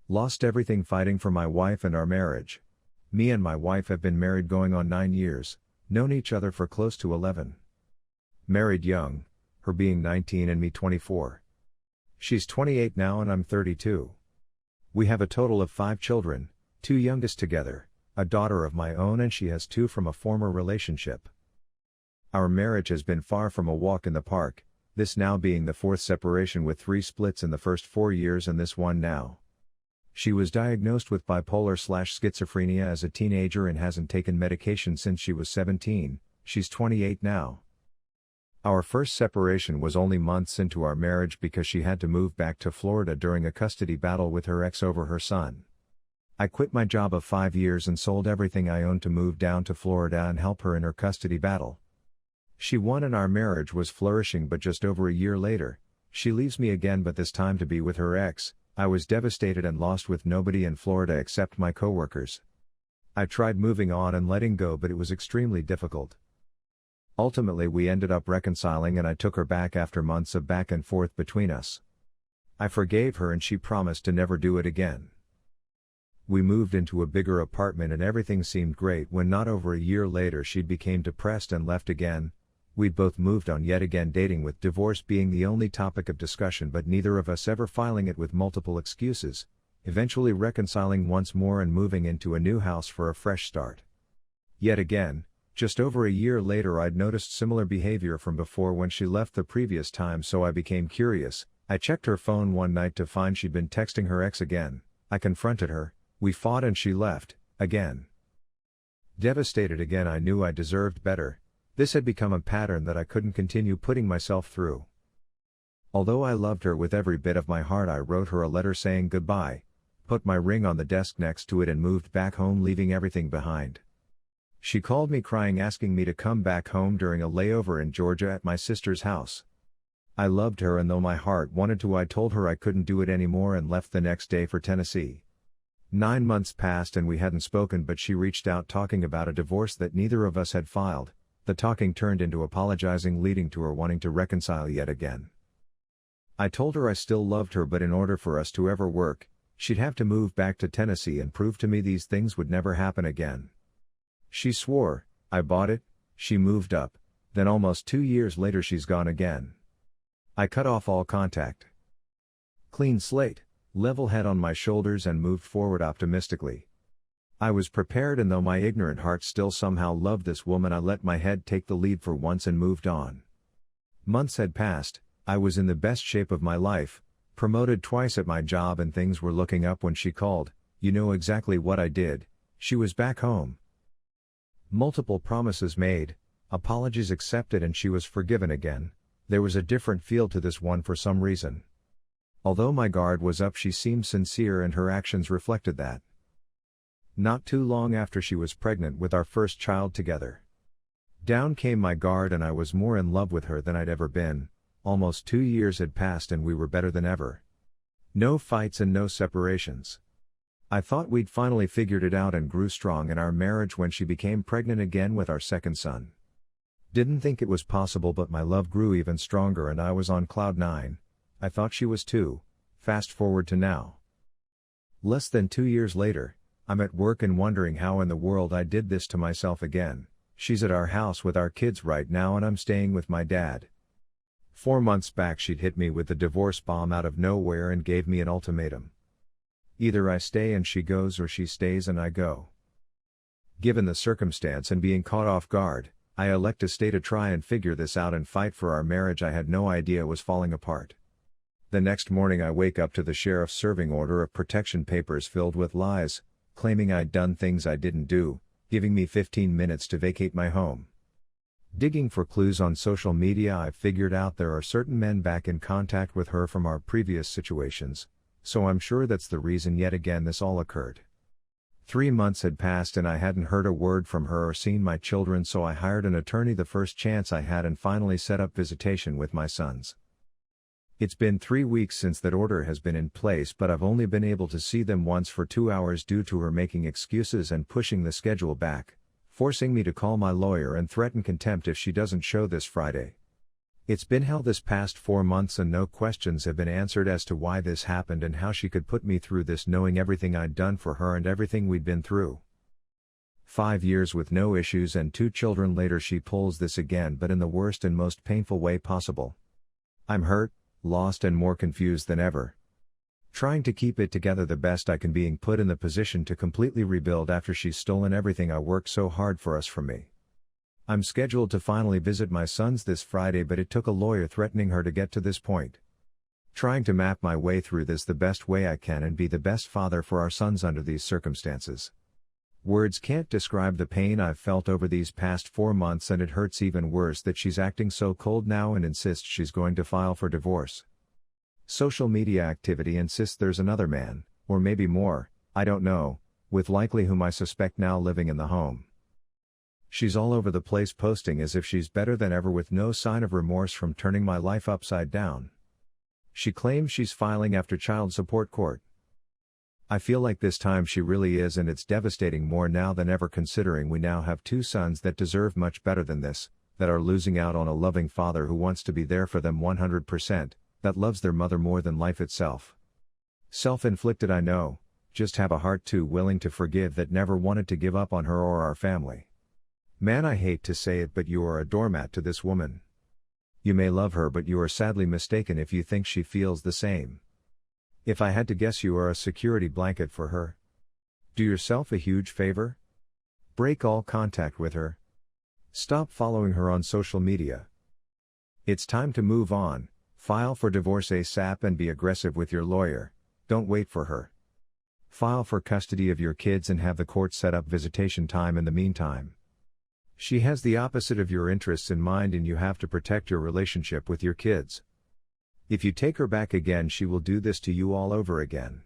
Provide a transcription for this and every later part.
Lost everything fighting for my wife and our marriage. Me and my wife have been married going on 9 years, known each other for close to 11. Married young, her being 19 and me 24. She's 28 now and I'm 32. We have a total of 5 children, 2 youngest together, a daughter of my own and she has 2 from a former relationship. Our marriage has been far from a walk in the park, this now being the 4th separation with 3 splits in the first 4 years and this one now. She was diagnosed with bipolar/schizophrenia as a teenager and hasn't taken medication since she was 17, she's 28 now. Our first separation was only months into our marriage because she had to move back to Florida during a custody battle with her ex over her son. I quit my job of 5 years and sold everything I owned to move down to Florida and help her in her custody battle. She won and our marriage was flourishing, but just over a year later, she leaves me again, but this time to be with her ex. I was devastated and lost with nobody in Florida except my coworkers. I tried moving on and letting go, but it was extremely difficult. Ultimately we ended up reconciling and I took her back after months of back and forth between us. I forgave her and she promised to never do it again. We moved into a bigger apartment and everything seemed great when not over a year later she became depressed and left again. We'd both moved on yet again, dating with divorce being the only topic of discussion, but neither of us ever filing it with multiple excuses, eventually reconciling once more and moving into a new house for a fresh start. Yet again, just over a year later I'd noticed similar behavior from before when she left the previous time, so I became curious. I checked her phone one night to find she'd been texting her ex again. I confronted her, we fought and she left, again. Devastated again, I knew I deserved better. This had become a pattern that I couldn't continue putting myself through. Although I loved her with every bit of my heart, I wrote her a letter saying goodbye, put my ring on the desk next to it and moved back home, leaving everything behind. She called me crying, asking me to come back home during a layover in Georgia at my sister's house. I loved her, and though my heart wanted to, I told her I couldn't do it anymore and left the next day for Tennessee. 9 months passed and we hadn't spoken, but she reached out talking about a divorce that neither of us had filed. The talking turned into apologizing, leading to her wanting to reconcile yet again. I told her I still loved her, but in order for us to ever work, she'd have to move back to Tennessee and prove to me these things would never happen again. She swore, I bought it, she moved up, then almost 2 years later she's gone again. I cut off all contact. Clean slate, level head on my shoulders, and moved forward optimistically. I was prepared, and though my ignorant heart still somehow loved this woman, I let my head take the lead for once and moved on. Months had passed, I was in the best shape of my life, promoted twice at my job, and things were looking up when she called. You know exactly what I did. She was back home. Multiple promises made, apologies accepted, and she was forgiven again. There was a different feel to this one for some reason. Although my guard was up, she seemed sincere and her actions reflected that. Not too long after, she was pregnant with our first child together. Down came my guard and I was more in love with her than I'd ever been. Almost 2 years had passed and we were better than ever. No fights and no separations. I thought we'd finally figured it out and grew strong in our marriage when she became pregnant again with our second son. Didn't think it was possible, but my love grew even stronger and I was on cloud 9. I thought she was too. Fast forward to now. Less than 2 years later, I'm at work and wondering how in the world I did this to myself again. She's at our house with our kids right now and I'm staying with my dad. 4 months back she'd hit me with the divorce bomb out of nowhere and gave me an ultimatum. Either I stay and she goes, or she stays and I go. Given the circumstance and being caught off guard, I elect to stay to try and figure this out and fight for our marriage I had no idea was falling apart. The next morning I wake up to the sheriff's serving order of protection papers filled with lies, claiming I'd done things I didn't do, giving me 15 minutes to vacate my home. Digging for clues on social media, I figured out there are certain men back in contact with her from our previous situations, so I'm sure that's the reason yet again this all occurred. 3 months had passed and I hadn't heard a word from her or seen my children, so I hired an attorney the first chance I had and finally set up visitation with my sons. It's been 3 weeks since that order has been in place, but I've only been able to see them once for 2 hours due to her making excuses and pushing the schedule back, forcing me to call my lawyer and threaten contempt if she doesn't show this Friday. It's been hell this past 4 months and no questions have been answered as to why this happened and how she could put me through this knowing everything I'd done for her and everything we'd been through. 5 years with no issues and 2 children later she pulls this again, but in the worst and most painful way possible. I'm hurt, lost and more confused than ever. Trying to keep it together the best I can, being put in the position to completely rebuild after she's stolen everything I worked so hard for us from me. I'm scheduled to finally visit my sons this Friday, but it took a lawyer threatening her to get to this point. Trying to map my way through this the best way I can and be the best father for our sons under these circumstances. Words can't describe the pain I've felt over these past 4 months, and it hurts even worse that she's acting so cold now and insists she's going to file for divorce. Social media activity insists there's another man, or maybe more, I don't know, with likely whom I suspect now living in the home. She's all over the place posting as if she's better than ever with no sign of remorse from turning my life upside down. She claims she's filing after child support court. I feel like this time she really is, and it's devastating more now than ever, considering we now have 2 sons that deserve much better than this, that are losing out on a loving father who wants to be there for them 100%, that loves their mother more than life itself. Self-inflicted, I know, just have a heart too willing to forgive that never wanted to give up on her or our family. Man, I hate to say it, but you are a doormat to this woman. You may love her, but you are sadly mistaken if you think she feels the same. If I had to guess, you are a security blanket for her. Do yourself a huge favor. Break all contact with her. Stop following her on social media. It's time to move on, file for divorce ASAP and be aggressive with your lawyer, don't wait for her. File for custody of your kids and have the court set up visitation time in the meantime. She has the opposite of your interests in mind, and you have to protect your relationship with your kids. If you take her back again, she will do this to you all over again.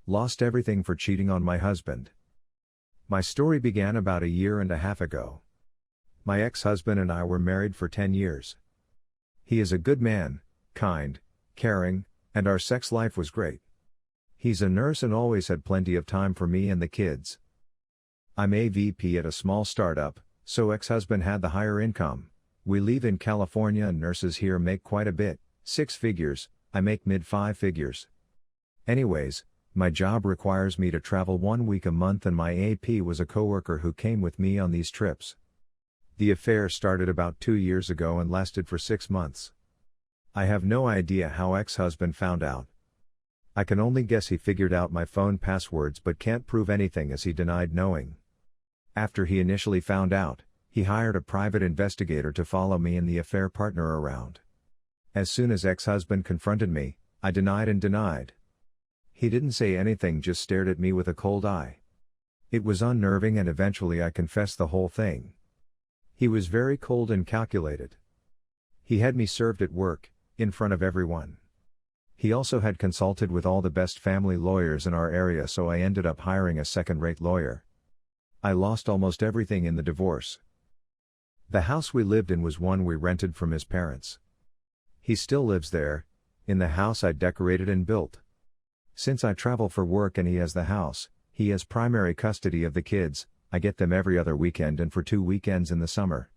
Lost everything for cheating on my husband. My story began about 1.5 years ago. My ex-husband and I were married for 10 years. He is a good man, kind, caring, and our sex life was great. He's a nurse and always had plenty of time for me and the kids. I'm a VP at a small startup, so ex-husband had the higher income. We live in California and nurses here make quite a bit, 6 figures, I make mid-5 figures. Anyways, my job requires me to travel 1 week a month, and my AP was a coworker who came with me on these trips. The affair started about 2 years ago and lasted for 6 months. I have no idea how ex-husband found out. I can only guess he figured out my phone passwords, but can't prove anything as he denied knowing. After he initially found out, he hired a private investigator to follow me and the affair partner around. As soon as ex-husband confronted me, I denied and denied. He didn't say anything, just stared at me with a cold eye. It was unnerving, and eventually I confessed the whole thing. He was very cold and calculated. He had me served at work, in front of everyone. He also had consulted with all the best family lawyers in our area, so I ended up hiring a second-rate lawyer. I lost almost everything in the divorce. The house we lived in was one we rented from his parents. He still lives there, in the house I decorated and built. Since I travel for work and he has the house, he has primary custody of the kids. I get them every other weekend and for 2 weekends in the summer.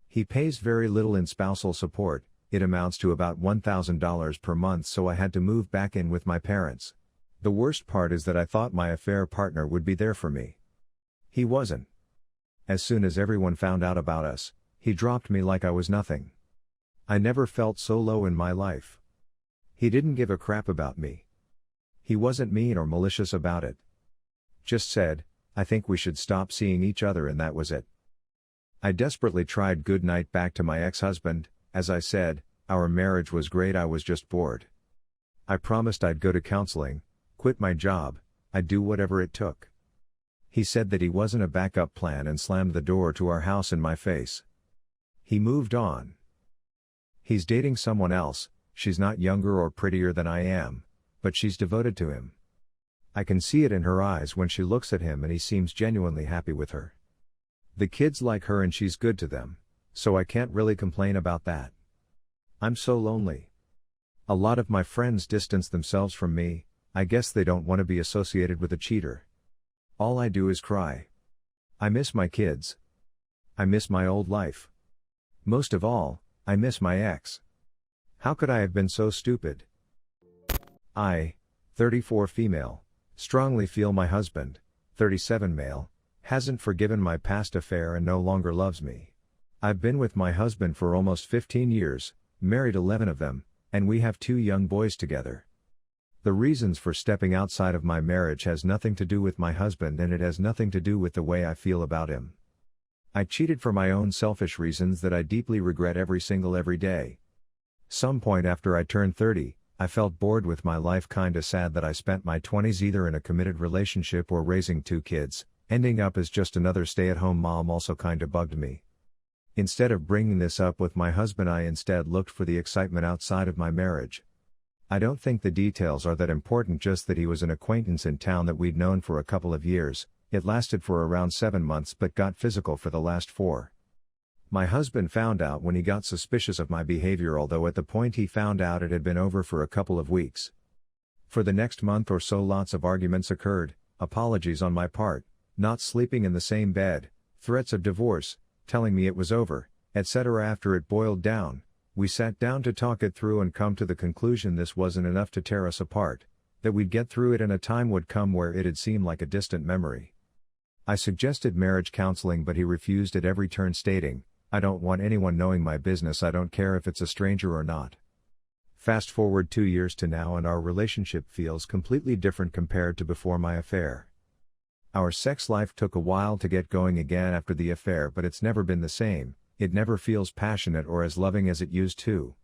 He pays very little in spousal support, it amounts to about $1,000 per month, so I had to move back in with my parents. The worst part is that I thought my affair partner would be there for me. He wasn't. As soon as everyone found out about us, he dropped me like I was nothing. I never felt so low in my life. He didn't give a crap about me. He wasn't mean or malicious about it. Just said, I think we should stop seeing each other, and that was it. I desperately tried good night back to my ex-husband. As I said, our marriage was great, I was just bored. I promised I'd go to counseling, quit my job, I'd do whatever it took. He said that he wasn't a backup plan and slammed the door to our house in my face. He moved on. He's dating someone else. She's not younger or prettier than I am, but she's devoted to him. I can see it in her eyes when she looks at him, and he seems genuinely happy with her. The kids like her and she's good to them, so I can't really complain about that. I'm so lonely. A lot of my friends distance themselves from me. I guess they don't want to be associated with a cheater. All I do is cry. I miss my kids. I miss my old life. Most of all, I miss my ex. How could I have been so stupid? I, 34 female, strongly feel my husband, 37 male, hasn't forgiven my past affair and no longer loves me. I've been with my husband for almost 15 years, married 11 of them, and we have 2 young boys together. The reasons for stepping outside of my marriage has nothing to do with my husband, and it has nothing to do with the way I feel about him. I cheated for my own selfish reasons that I deeply regret every day. Some point after I turned 30, I felt bored with my life, kinda sad that I spent my 20s either in a committed relationship or raising 2 kids, ending up as just another stay-at-home mom also kinda bugged me. Instead of bringing this up with my husband, I instead looked for the excitement outside of my marriage. I don't think the details are that important, just that he was an acquaintance in town that we'd known for a couple of years. It lasted for around 7 months but got physical for the last 4. My husband found out when he got suspicious of my behavior, although at the point he found out it had been over for a couple of weeks. For the next month or so lots of arguments occurred, apologies on my part, not sleeping in the same bed, threats of divorce, telling me it was over, etc. After it boiled down, we sat down to talk it through and come to the conclusion this wasn't enough to tear us apart, that we'd get through it and a time would come where it'd seem like a distant memory. I suggested marriage counseling, but he refused at every turn, stating, "I don't want anyone knowing my business, I don't care if it's a stranger or not." Fast forward 2 years to now and our relationship feels completely different compared to before my affair. Our sex life took a while to get going again after the affair, but it's never been the same, it never feels passionate or as loving as it used to.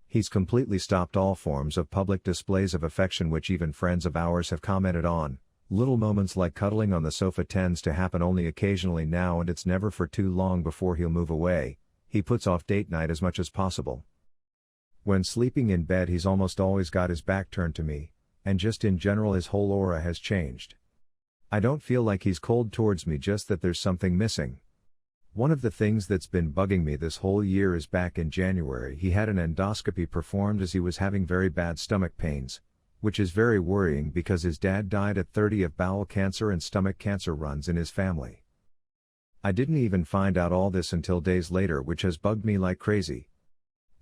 He's completely stopped all forms of public displays of affection, which even friends of ours have commented on. Little moments like cuddling on the sofa tends to happen only occasionally now, and it's never for too long before he'll move away. He puts off date night as much as possible. When sleeping in bed he's almost always got his back turned to me, and just in general his whole aura has changed. I don't feel like he's cold towards me, just that there's something missing. One of the things that's been bugging me this whole year is back in January he had an endoscopy performed as he was having very bad stomach pains, which is very worrying because his dad died at 30 of bowel cancer and stomach cancer runs in his family. I didn't even find out all this until days later, which has bugged me like crazy.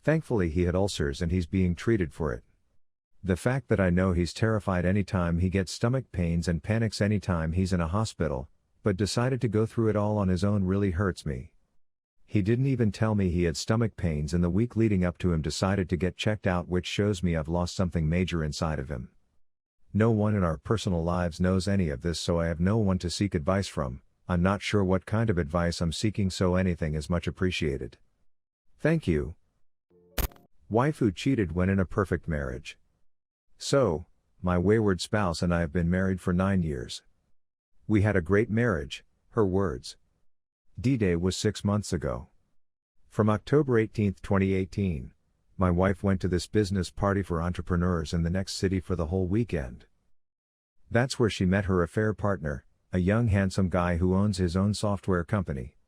Thankfully he had ulcers and he's being treated for it. The fact that I know he's terrified anytime he gets stomach pains and panics anytime he's in a hospital, but decided to go through it all on his own really hurts me. He didn't even tell me he had stomach pains in the week leading up to him decided to get checked out, which shows me I've lost something major inside of him. No one in our personal lives knows any of this, so I have no one to seek advice from. I'm not sure what kind of advice I'm seeking, so anything is much appreciated. Thank you. Wife who cheated when in a perfect marriage. So, my wayward spouse and I have been married for 9 years. We had a great marriage, her words. D-Day was 6 months ago. From October 18, 2018, my wife went to this business party for entrepreneurs in the next city for the whole weekend. That's where she met her affair partner, a young handsome guy who owns his own software company.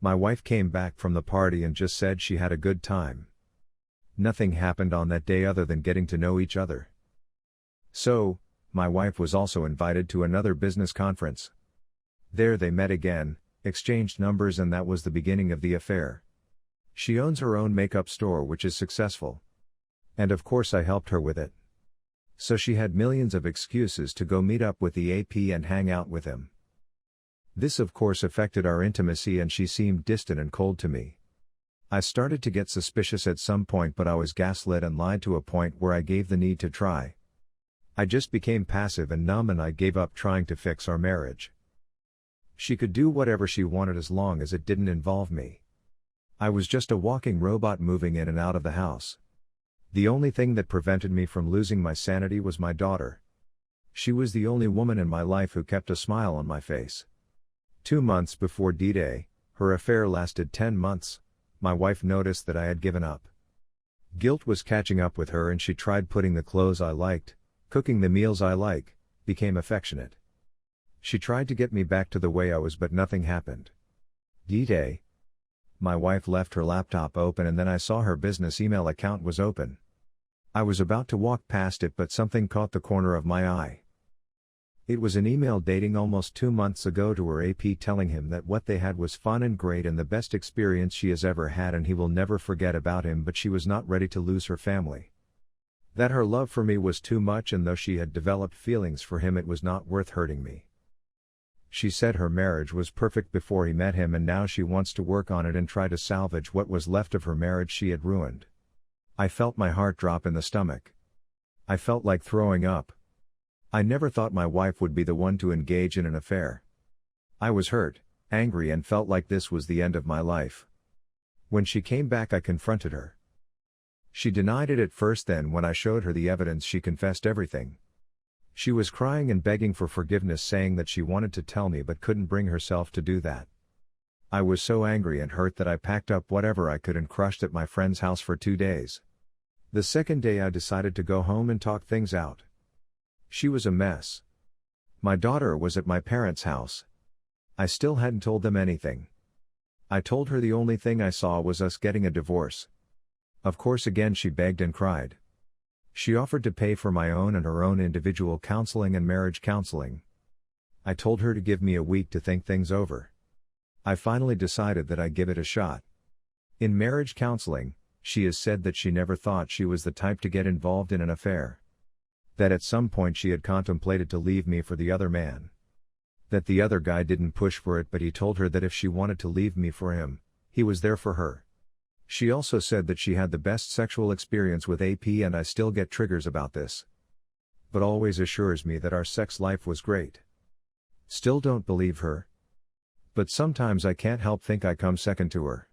My wife came back from the party and just said she had a good time. Nothing happened on that day other than getting to know each other. So, my wife was also invited to another business conference. There they met again, exchanged numbers, and that was the beginning of the affair. She owns her own makeup store which is successful. And of course I helped her with it. So she had millions of excuses to go meet up with the AP and hang out with him. This of course affected our intimacy and she seemed distant and cold to me. I started to get suspicious at some point, but I was gaslit and lied to a point where I gave the need to try. I just became passive and numb and I gave up trying to fix our marriage. She could do whatever she wanted as long as it didn't involve me. I was just a walking robot moving in and out of the house. The only thing that prevented me from losing my sanity was my daughter. She was the only woman in my life who kept a smile on my face. 2 months before D-Day, her affair lasted 10 months, my wife noticed that I had given up. Guilt was catching up with her and she tried putting the clothes I liked, cooking the meals I like, became affectionate. She tried to get me back to the way I was, but nothing happened. D-Day. My wife left her laptop open and then I saw her business email account was open. I was about to walk past it, but something caught the corner of my eye. It was an email dating almost 2 months ago to her AP telling him that what they had was fun and great and the best experience she has ever had and he will never forget about him, but she was not ready to lose her family. That her love for me was too much, and though she had developed feelings for him, it was not worth hurting me. She said her marriage was perfect before he met him and now she wants to work on it and try to salvage what was left of her marriage she had ruined. I felt my heart drop in the stomach. I felt like throwing up. I never thought my wife would be the one to engage in an affair. I was hurt, angry, and felt like this was the end of my life. When she came back, I confronted her. She denied it at first, then when I showed her the evidence, she confessed everything. She was crying and begging for forgiveness, saying that she wanted to tell me but couldn't bring herself to do that. I was so angry and hurt that I packed up whatever I could and crushed at my friend's house for 2 days. The second day I decided to go home and talk things out. She was a mess. My daughter was at my parents' house. I still hadn't told them anything. I told her the only thing I saw was us getting a divorce. Of course, again she begged and cried. She offered to pay for my own and her own individual counseling and marriage counseling. I told her to give me a week to think things over. I finally decided that I'd give it a shot. In marriage counseling, she has said that she never thought she was the type to get involved in an affair. That at some point she had contemplated to leave me for the other man. That the other guy didn't push for it, but he told her that if she wanted to leave me for him, he was there for her. She also said that she had the best sexual experience with AP, and I still get triggers about this. But always assures me that our sex life was great. Still don't believe her. But sometimes I can't help think I come second to her.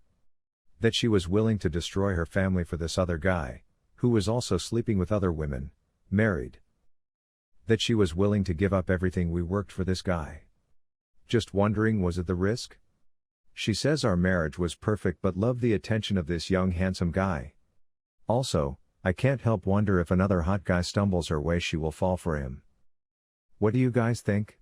That she was willing to destroy her family for this other guy, who was also sleeping with other women, married. That she was willing to give up everything we worked for this guy. Just wondering, was it the risk? She says our marriage was perfect but loved the attention of this young handsome guy. Also, I can't help wonder if another hot guy stumbles her way, she will fall for him. What do you guys think?